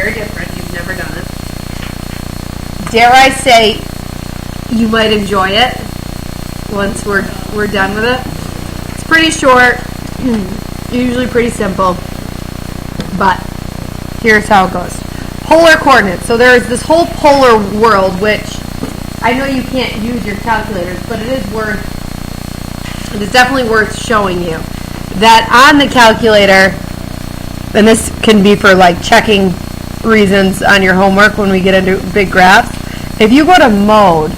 very different. You've never done it. Dare I say, you might enjoy it once we're done with it. It's pretty short, usually pretty simple, but here's how it goes. Polar coordinates. So there's this whole polar world, which I know you can't use your calculators, but it is definitely worth showing you that on the calculator, and this can be for like checking reasons on your homework when we get into big graphs. If you go to mode,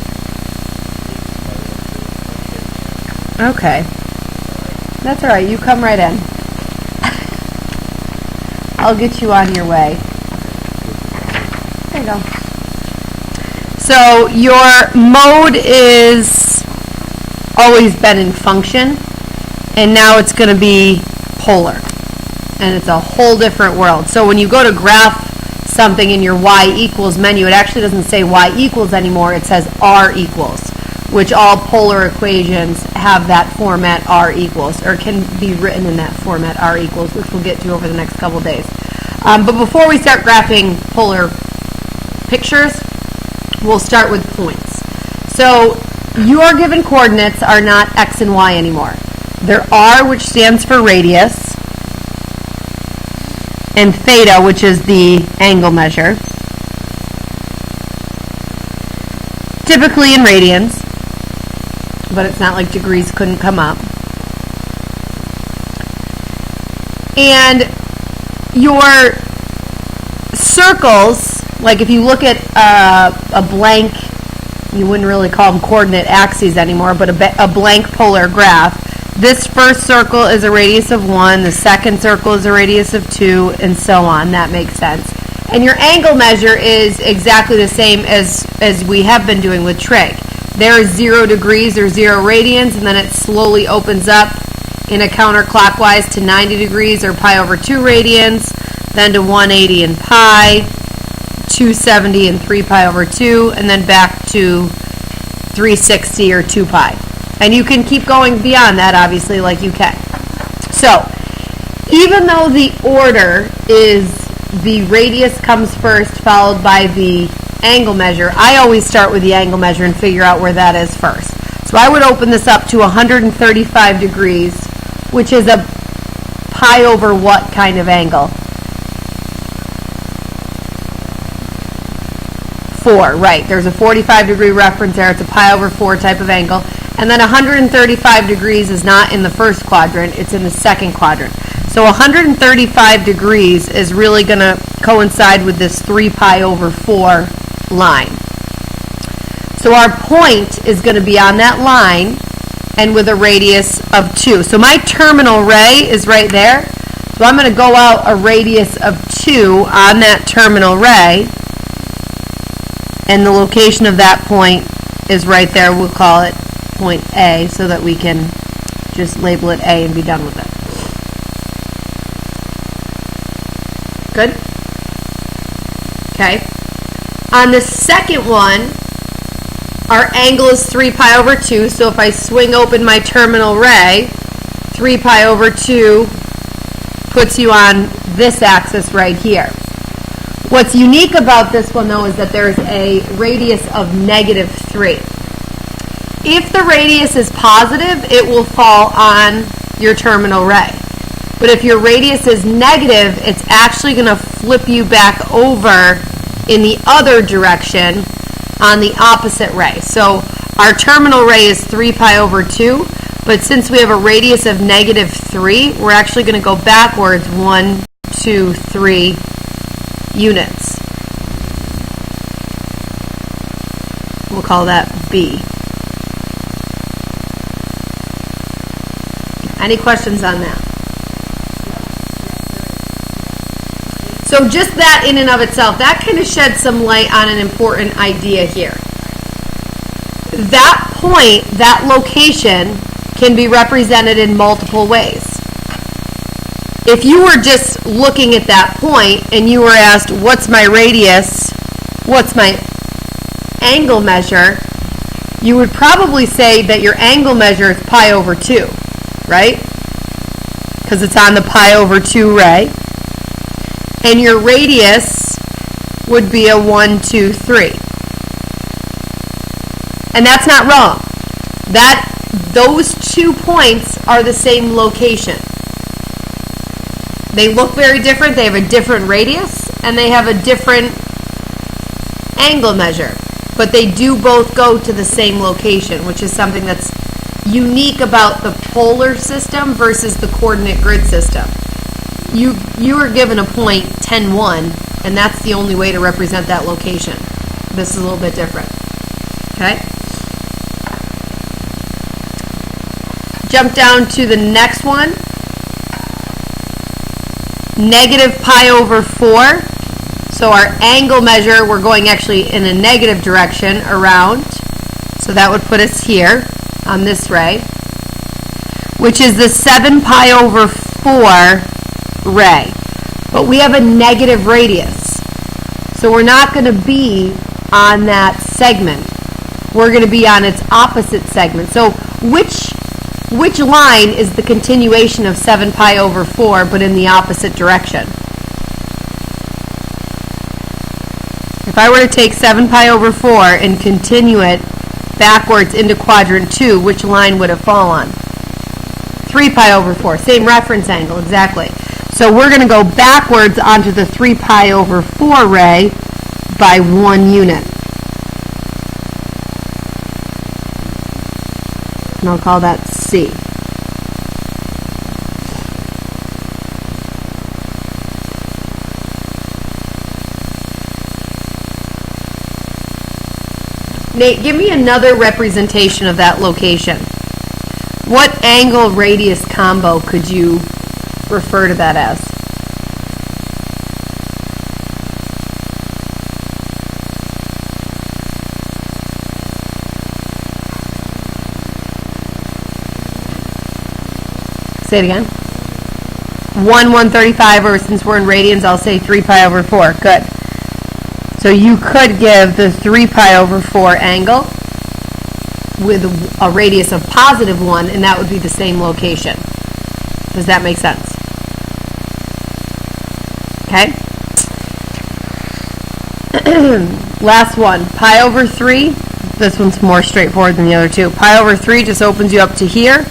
okay, that's all right, you come right in. I'll get you on your way. There you go. So your mode is always been in function, and now it's going to be polar, and it's a whole different world. So when you go to graph something in your y equals menu, it actually doesn't say y equals anymore, it says r equals, which all polar equations have that format r equals, or can be written in that format r equals, which we'll get to over the next couple days. But before we start graphing polar pictures, we'll start with points. So your given coordinates are not x and y anymore. They're r, which stands for radius, and theta, which is the angle measure, typically in radians, but it's not like degrees couldn't come up. And your circles, like if you look at a blank, you wouldn't really call them coordinate axes anymore, but a blank polar graph, this first circle is a radius of 1, the second circle is a radius of 2, and so on. That makes sense. And your angle measure is exactly the same as we have been doing with trig. There is 0 degrees or 0 radians, and then it slowly opens up in a counterclockwise to 90 degrees or pi over 2 radians, then to 180 and pi, 270 and 3 pi over 2, and then back to 360 or 2 pi. And you can keep going beyond that, obviously, like you can. So, even though the order is the radius comes first, followed by the angle measure, I always start with the angle measure and figure out where that is first. So I would open this up to 135 degrees, which is a pi over what kind of angle? 4, right. There's a 45 degree reference there. It's a pi over 4 type of angle. And then 135 degrees is not in the first quadrant, it's in the second quadrant. So 135 degrees is really going to coincide with this 3 pi over 4 line. So our point is going to be on that line and with a radius of 2. So my terminal ray is right there. So I'm going to go out a radius of 2 on that terminal ray, and the location of that point is right there. We'll call it point A so that we can just label it A and be done with it. Good? Okay. On the second one, our angle is 3 pi over 2, so if I swing open my terminal ray, 3 pi over 2 puts you on this axis right here. What's unique about this one, though, is that there's a radius of negative 3. If the radius is positive, it will fall on your terminal ray. But if your radius is negative, it's actually going to flip you back over in the other direction on the opposite ray. So our terminal ray is 3 pi over 2, but since we have a radius of negative 3, we're actually going to go backwards 1, 2, 3 units. We'll call that B. Any questions on that? So just that in and of itself, that kind of sheds some light on an important idea here. That point, that location, can be represented in multiple ways. If you were just looking at that point and you were asked, what's my radius, what's my angle measure, you would probably say that your angle measure is pi over 2, right? Because it's on the pi over 2 ray. And your radius would be a 1, 2, 3. And that's not wrong. Those 2 points are the same location. They look very different. They have a different radius, and they have a different angle measure. But they do both go to the same location, which is something that's unique about the polar system versus the coordinate grid system. You are given a point 10, 1, and that's the only way to represent that location. This is a little bit different. Okay? Jump down to the next one. Negative pi over 4. So our angle measure, we're going actually in a negative direction around. So that would put us here on this ray, which is the 7 pi over 4 ray. But we have a negative radius. So we're not going to be on that segment. We're going to be on its opposite segment. So which line is the continuation of 7 pi over 4 but in the opposite direction? If I were to take 7 pi over 4 and continue it backwards into quadrant 2, which line would it fall on? 3 pi over 4, same reference angle, exactly. So we're going to go backwards onto the 3 pi over 4 ray by 1 unit. And I'll call that C. Nate, give me another representation of that location. What angle radius combo could you refer to that as? Say it again. 1/135, or since we're in radians, I'll say 3 pi over 4. Good. So you could give the 3 pi over 4 angle with a radius of positive 1, and that would be the same location. Does that make sense? Okay. Last one, pi over 3. This one's more straightforward than the other two. Pi over 3 just opens you up to here.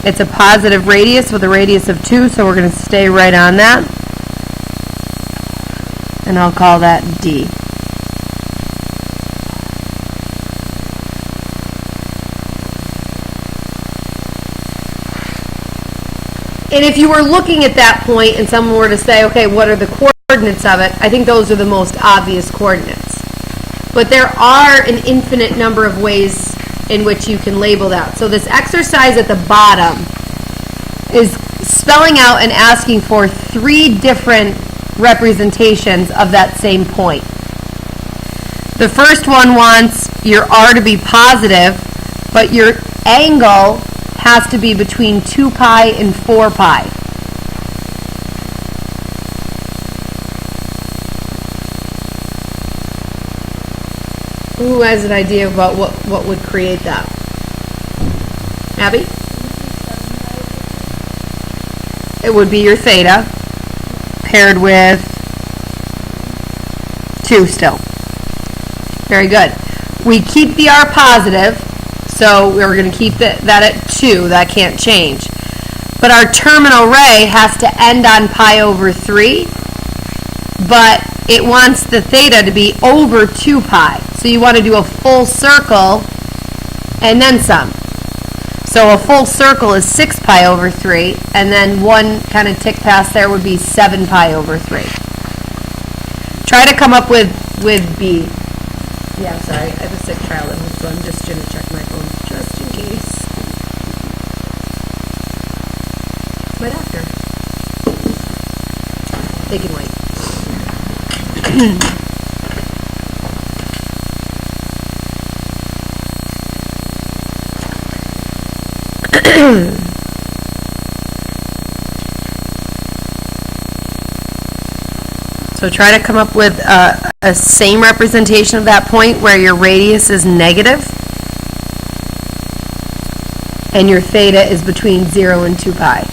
It's a positive radius with a radius of 2, so we're going to stay right on that. And I'll call that D. And if you were looking at that point and someone were to say, okay, what are the coordinates of it? I think those are the most obvious coordinates. But there are an infinite number of ways in which you can label that. So this exercise at the bottom is spelling out and asking for 3 different representations of that same point. The first one wants your R to be positive, but your angle has to be between 2 pi and 4 pi. Who has an idea about what would create that? Abby? It would be your theta paired with 2 still. Very good. We keep the R positive, so we're going to keep that at 2. That can't change. But our terminal ray has to end on pi over 3, but it wants the theta to be over 2 pi. So you want to do a full circle and then some. So a full circle is 6 pi over 3, and then one kind of tick past there would be 7 pi over 3. Try to come up with B. Yeah, sorry, I have a sick child at home, so I'm just going to check my phone just in case. Right after. They can wait. So try to come up with a same representation of that point where your radius is negative and your theta is between 0 and 2 pi.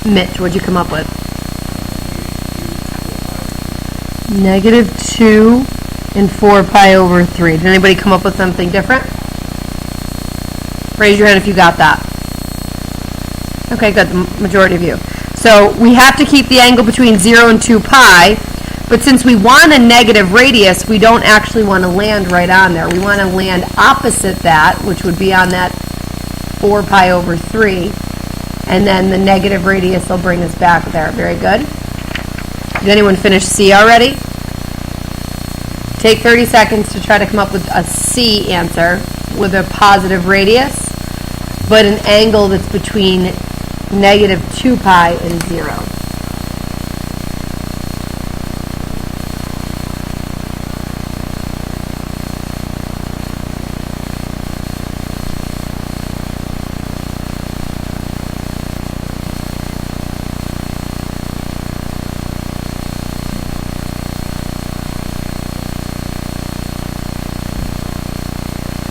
Mitch, what'd you come up with? -2 and 4 pi over 3. Did anybody come up with something different? Raise your hand if you got that. Okay, good, the majority of you. So we have to keep the angle between 0 and 2 pi, but since we want a negative radius, we don't actually want to land right on there. We want to land opposite that, which would be on that 4 pi over 3, and then the negative radius will bring us back there. Very good. Did anyone finish C already? Take 30 seconds to try to come up with a C answer with a positive radius, but an angle that's between -2 pi and 0.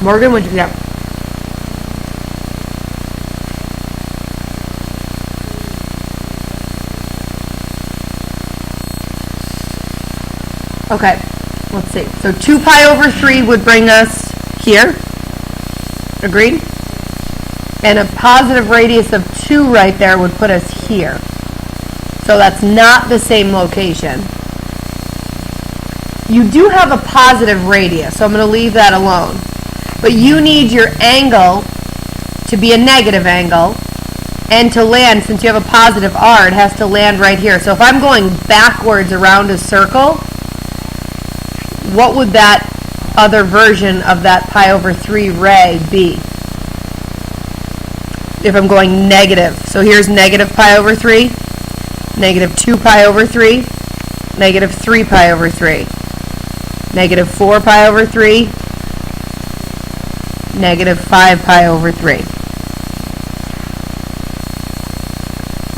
Morgan, what'd you get? Okay, let's see. So 2 pi over 3 would bring us here. Agreed? And a positive radius of 2 right there would put us here. So that's not the same location. You do have a positive radius, so I'm going to leave that alone. But you need your angle to be a negative angle, and to land, since you have a positive r, it has to land right here. So if I'm going backwards around a circle, what would that other version of that pi over 3 ray be? If I'm going negative. So here's negative pi over 3, -2 pi over 3, -3 pi over 3, -4 pi over 3, -5 pi over 3.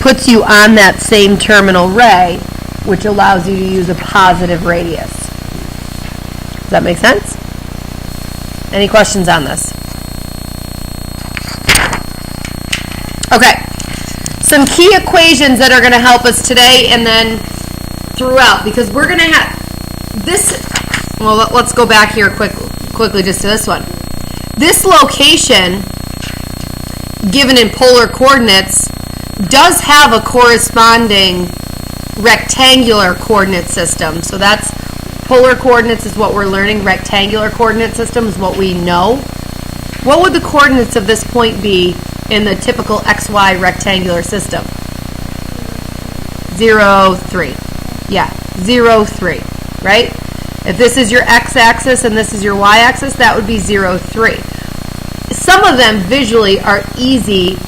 Puts you on that same terminal ray, which allows you to use a positive radius. Does that make sense? Any questions on this? Okay. Some key equations that are going to help us today and then throughout, because we're going to have this. Well, let's go back here quickly just to this one. This location, given in polar coordinates, does have a corresponding rectangular coordinate system. So that's polar coordinates is what we're learning. Rectangular coordinate system is what we know. What would the coordinates of this point be in the typical XY rectangular system? 0, 3. Yeah, 0, 3, right? If this is your x-axis and this is your y-axis, that would be 0, 3. Some of them visually are easy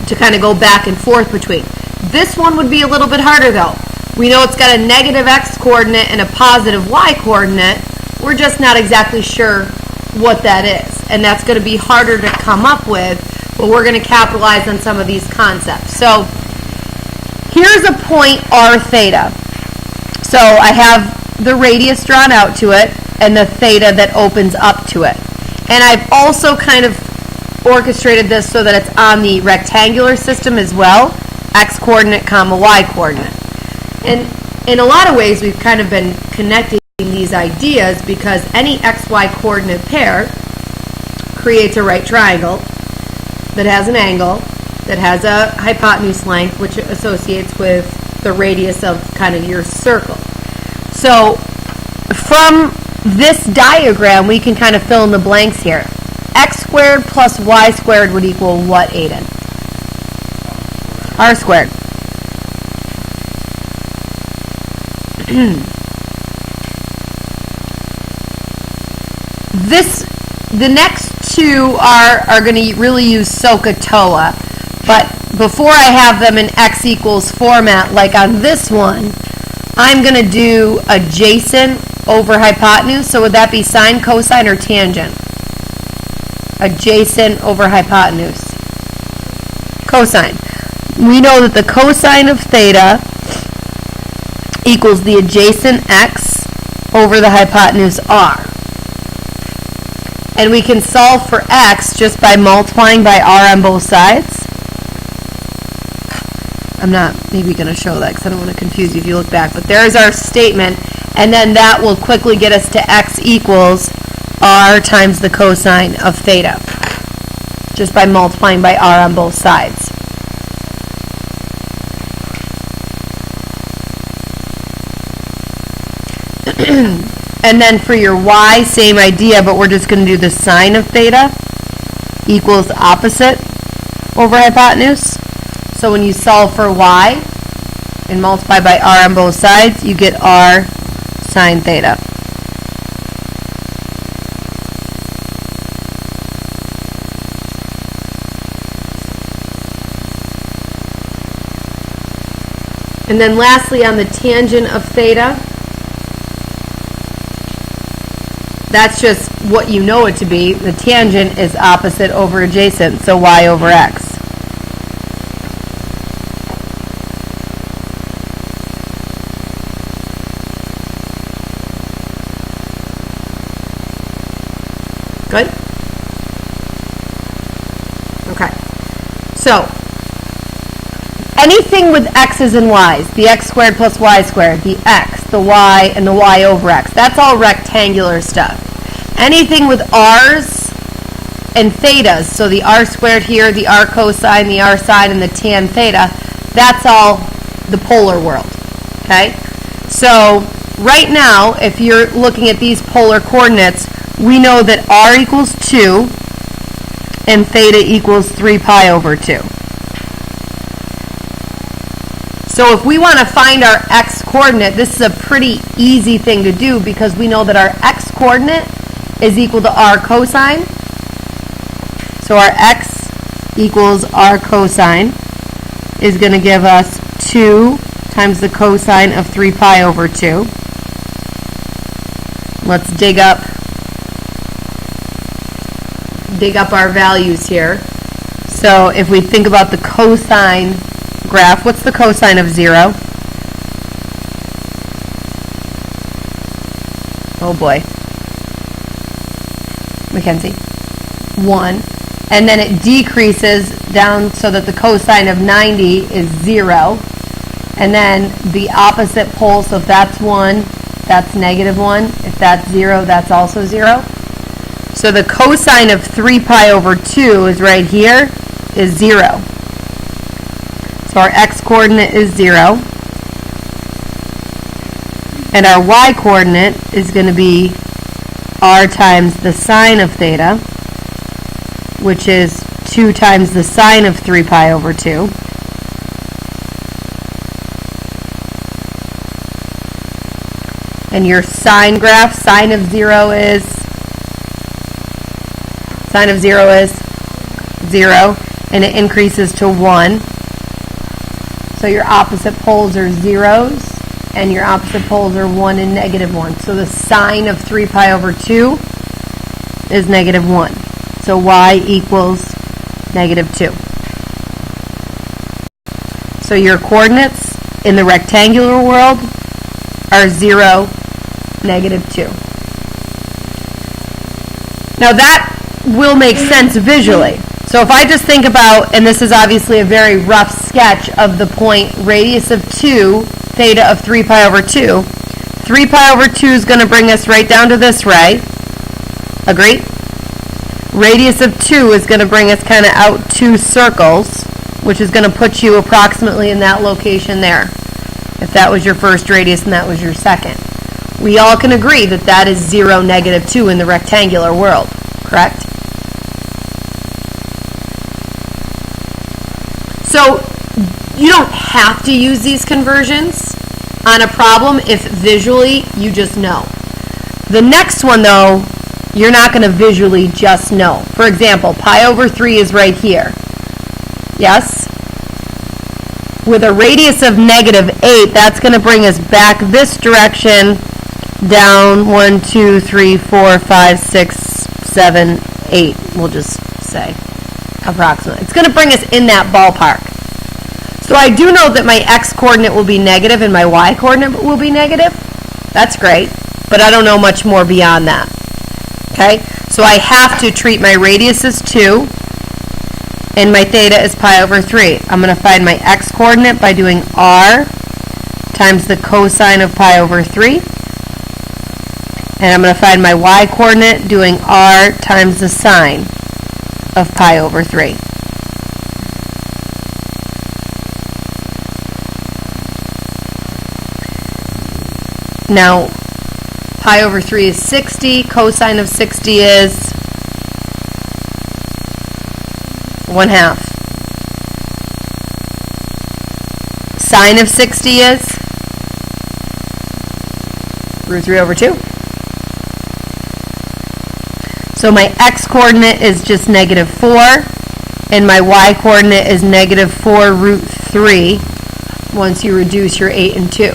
to kind of go back and forth between. This one would be a little bit harder though. We know it's got a negative x coordinate and a positive y coordinate. We're just not exactly sure what that is. And that's going to be harder to come up with, but we're going to capitalize on some of these concepts. So here's a point r theta. So I have the radius drawn out to it and the theta that opens up to it. And I've also kind of orchestrated this so that it's on the rectangular system as well, x coordinate comma y coordinate. And in a lot of ways we've kind of been connecting these ideas because any xy coordinate pair creates a right triangle that has an angle, that has a hypotenuse length, which associates with the radius of kind of your circle. So from this diagram, we can kind of fill in the blanks here. X squared plus y squared would equal what, Aiden? R squared. The next two are going to really use SOHCAHTOA, but before I have them in x equals format, like on this one, I'm going to do adjacent over hypotenuse. So would that be sine, cosine, or tangent? Adjacent over hypotenuse. Cosine. We know that the cosine of theta equals the adjacent x over the hypotenuse r. And we can solve for x just by multiplying by r on both sides. I'm not maybe going to show that because I don't want to confuse you if you look back. But there's our statement, and then that will quickly get us to x equals r times the cosine of theta, just by multiplying by r on both sides. And then for your y, same idea, but we're just going to do the sine of theta equals opposite over hypotenuse. So when you solve for y and multiply by r on both sides, you get r sine theta. And then lastly, on the tangent of theta, that's just what you know it to be. The tangent is opposite over adjacent, so y over x. Good? Okay. So, anything with x's and y's, the x squared plus y squared, the x, the y, and the y over x, that's all rectangular stuff. Anything with r's and thetas, so the r squared here, the r cosine, the r sine, and the tan theta, that's all the polar world. Okay? So, right now, if you're looking at these polar coordinates, we know that r equals 2 and theta equals 3 pi over 2. So if we want to find our x coordinate, this is a pretty easy thing to do because we know that our x coordinate is equal to r cosine. So our x equals r cosine is going to give us 2 times the cosine of 3 pi over 2. Let's dig up our values here. So if we think about the cosine graph, what's the cosine of 0? Oh boy. Mackenzie. 1. And then it decreases down so that the cosine of 90 is 0. And then the opposite pole, so if that's 1, that's negative 1. If that's 0, that's also 0. So the cosine of 3 pi over 2 is right here, is 0. So our x-coordinate is 0. And our y-coordinate is going to be r times the sine of theta, which is 2 times the sine of 3 pi over 2. And your sine graph, sine of 0 is 0, and it increases to 1. So your opposite poles are zeros, and your opposite poles are 1 and negative 1. So the sine of 3 pi over 2 is negative 1. So y equals negative 2. So your coordinates in the rectangular world are 0, negative 2. Now that will make sense visually. So if I just think about, and this is obviously a very rough sketch of the point radius of 2, theta of 3 pi over 2. 3 pi over 2 is going to bring us right down to this ray. Agree? Radius of 2 is going to bring us kind of out 2 circles, which is going to put you approximately in that location there, if that was your first radius and that was your second. We all can agree that that is 0, negative 2 in the rectangular world, correct? So you don't have to use these conversions on a problem if visually you just know. The next one, though, you're not going to visually just know. For example, pi over 3 is right here. Yes? With a radius of negative 8, that's going to bring us back this direction down 1, 2, 3, 4, 5, 6, 7, 8. We'll just say approximately. It's going to bring us in that ballpark. So I do know that my x-coordinate will be negative and my y-coordinate will be negative. That's great. But I don't know much more beyond that. Okay? So I have to treat my radius as 2 and my theta is pi over 3. I'm going to find my x-coordinate by doing r times the cosine of pi over 3. And I'm going to find my y-coordinate doing r times the sine of pi over 3. Now, pi over 3 is 60. Cosine of 60 is 1/2. Sine of 60 is root 3 over 2. So my x-coordinate is just negative 4, and my y-coordinate is negative 4 root 3 once you reduce your 8 and 2.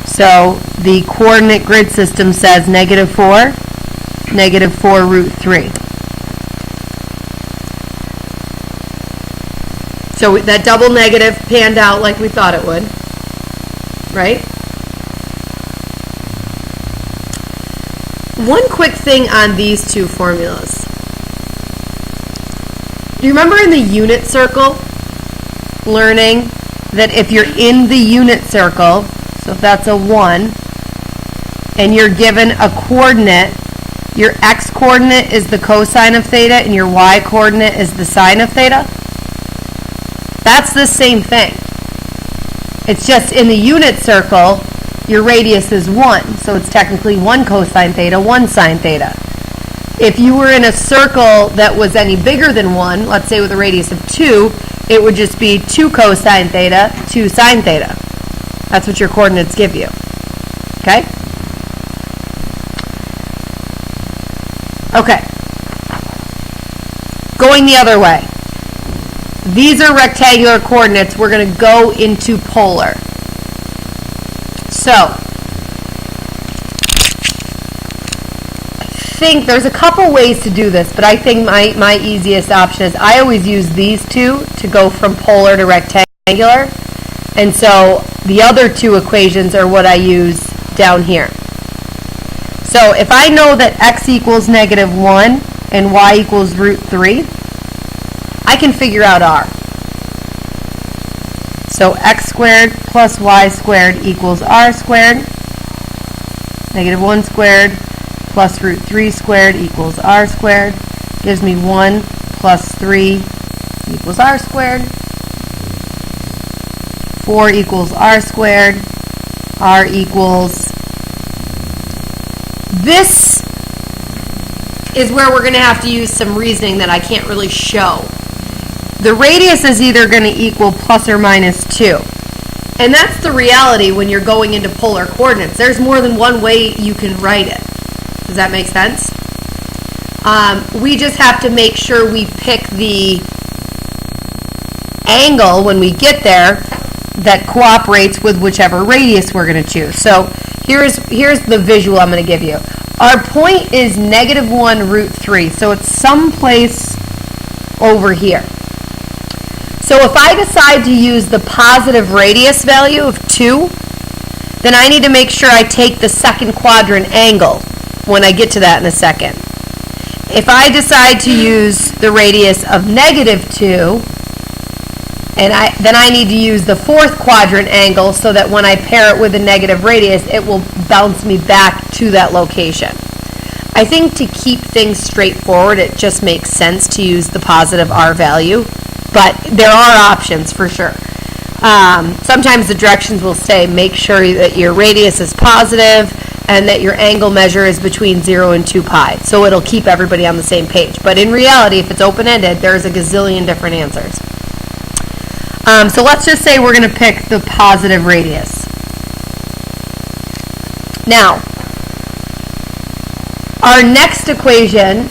So the coordinate grid system says negative 4 root 3. So that double negative panned out like we thought it would, right? One quick thing on these two formulas. Do you remember in the unit circle learning that if you're in the unit circle, so if that's a 1, and you're given a coordinate, your x-coordinate is the cosine of theta and your y-coordinate is the sine of theta? That's the same thing. It's just in the unit circle, your radius is 1, so it's technically 1 cosine theta, 1 sine theta. If you were in a circle that was any bigger than 1, let's say with a radius of 2, it would just be 2 cosine theta, 2 sine theta. That's what your coordinates give you. Okay? Okay. Going the other way. These are rectangular coordinates. We're going to go into polar. So, I think there's a couple ways to do this, but I think my easiest option is I always use these two to go from polar to rectangular. And so the other two equations are what I use down here. So if I know that x equals negative 1 and y equals root 3, I can figure out r. So x squared plus y squared equals r squared. Negative 1 squared plus root 3 squared equals r squared. Gives me 1 plus 3 equals r squared. 4 equals r squared. R equals... This is where we're going to have to use some reasoning that I can't really show. The radius is either going to equal plus or minus 2. And that's the reality when you're going into polar coordinates. There's more than one way you can write it. Does that make sense? We just have to make sure we pick the angle when we get there that cooperates with whichever radius we're going to choose. So here's the visual I'm going to give you. Our point is negative 1 root 3. So it's someplace over here. So if I decide to use the positive radius value of 2, then I need to make sure I take the second quadrant angle when I get to that in a second. If I decide to use the radius of negative 2, then I need to use the fourth quadrant angle so that when I pair it with a negative radius, it will bounce me back to that location. I think to keep things straightforward, it just makes sense to use the positive r value. But there are options for sure. Sometimes the directions will say make sure that your radius is positive and that your angle measure is between 0 and 2 pi. So it'll keep everybody on the same page. But in reality, if it's open-ended, there's a gazillion different answers. So let's just say we're going to pick the positive radius. Now, our next equation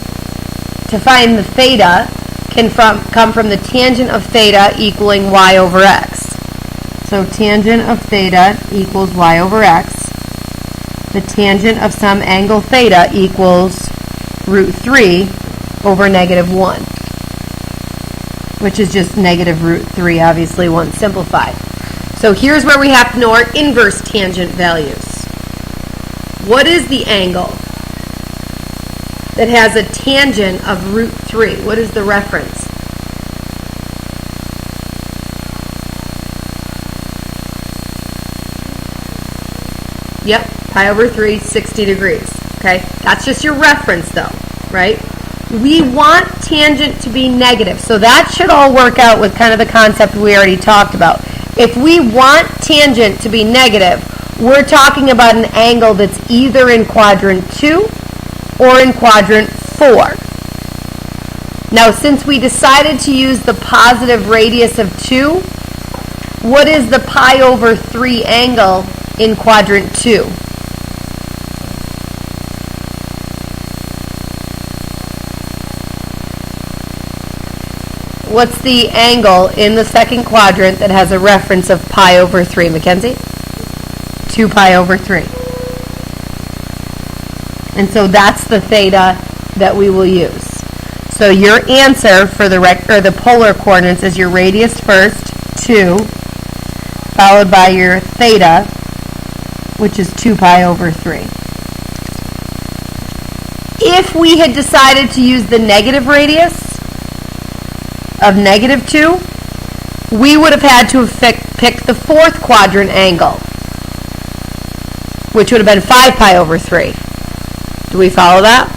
to find the theta can come from the tangent of theta equaling y over x. So tangent of theta equals y over x. The tangent of some angle theta equals root 3 over negative 1, which is just negative root 3, obviously once simplified. So here's where we have to know our inverse tangent values. What is the angle that has a tangent of root 3? What is the reference? Yep, pi over 3, 60 degrees. Okay, that's just your reference though, right? We want tangent to be negative, so that should all work out with kind of the concept we already talked about. If we want tangent to be negative, we're talking about an angle that's either in quadrant 2 or in quadrant 4. Now, since we decided to use the positive radius of 2, what is the pi over 3 angle in quadrant 2? What's the angle in the second quadrant that has a reference of pi over 3, Mackenzie? 2 pi over 3. And so that's the theta that we will use. So your answer for the polar coordinates is your radius first, 2, followed by your theta, which is 2 pi over 3. If we had decided to use the negative radius of negative 2, we would have had to have picked the fourth quadrant angle, which would have been 5 pi over 3. Do we follow that?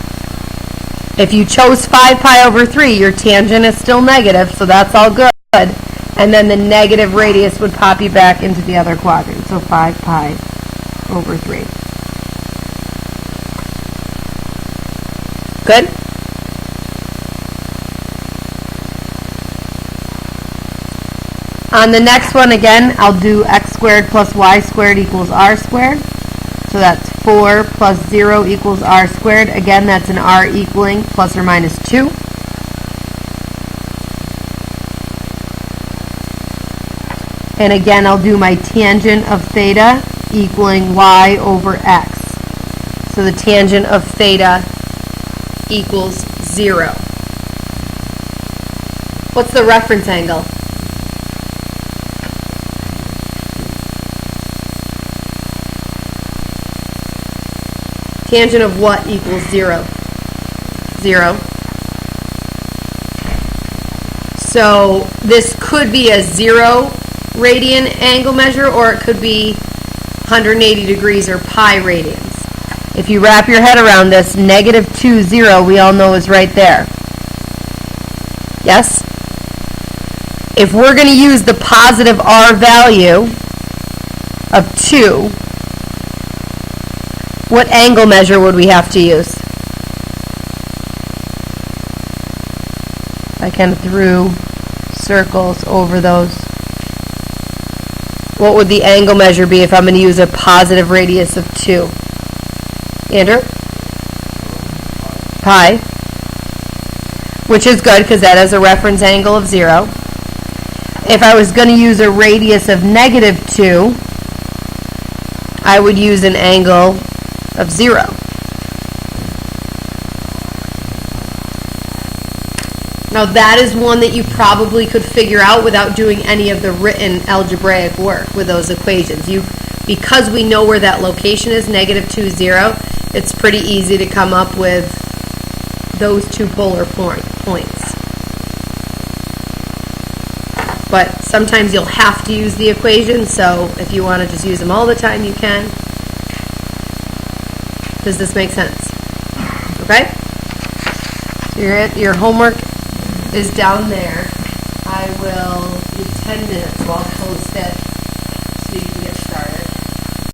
If you chose 5 pi over 3, your tangent is still negative, so that's all good. And then the negative radius would pop you back into the other quadrant. So 5 pi over 3. Good? On the next one, again, I'll do x squared plus y squared equals r squared. So that's 4 plus 0 equals r squared. Again, that's an r equaling plus or minus 2. And again, I'll do my tangent of theta equaling y over x. So the tangent of theta equals 0. What's the reference angle? Tangent of what equals 0? 0. So this could be a 0 radian angle measure, or it could be 180 degrees or pi radians. If you wrap your head around this, negative 2, 0, we all know is right there. Yes? If we're going to use the positive r value of 2, what angle measure would we have to use? I kind of threw circles over those. What would the angle measure be if I'm going to use a positive radius of 2? Andrew? Pi. Which is good because that has a reference angle of 0. If I was going to use a radius of negative 2, I would use an angle of 0. Now that is one that you probably could figure out without doing any of the written algebraic work with those equations. Because we know where that location is, negative 2, 0, it's pretty easy to come up with those two polar points. But sometimes you'll have to use the equation, so if you want to just use them all the time, you can. Does this make sense? Okay? So your homework is down there. I will give 10 minutes, so I'll post it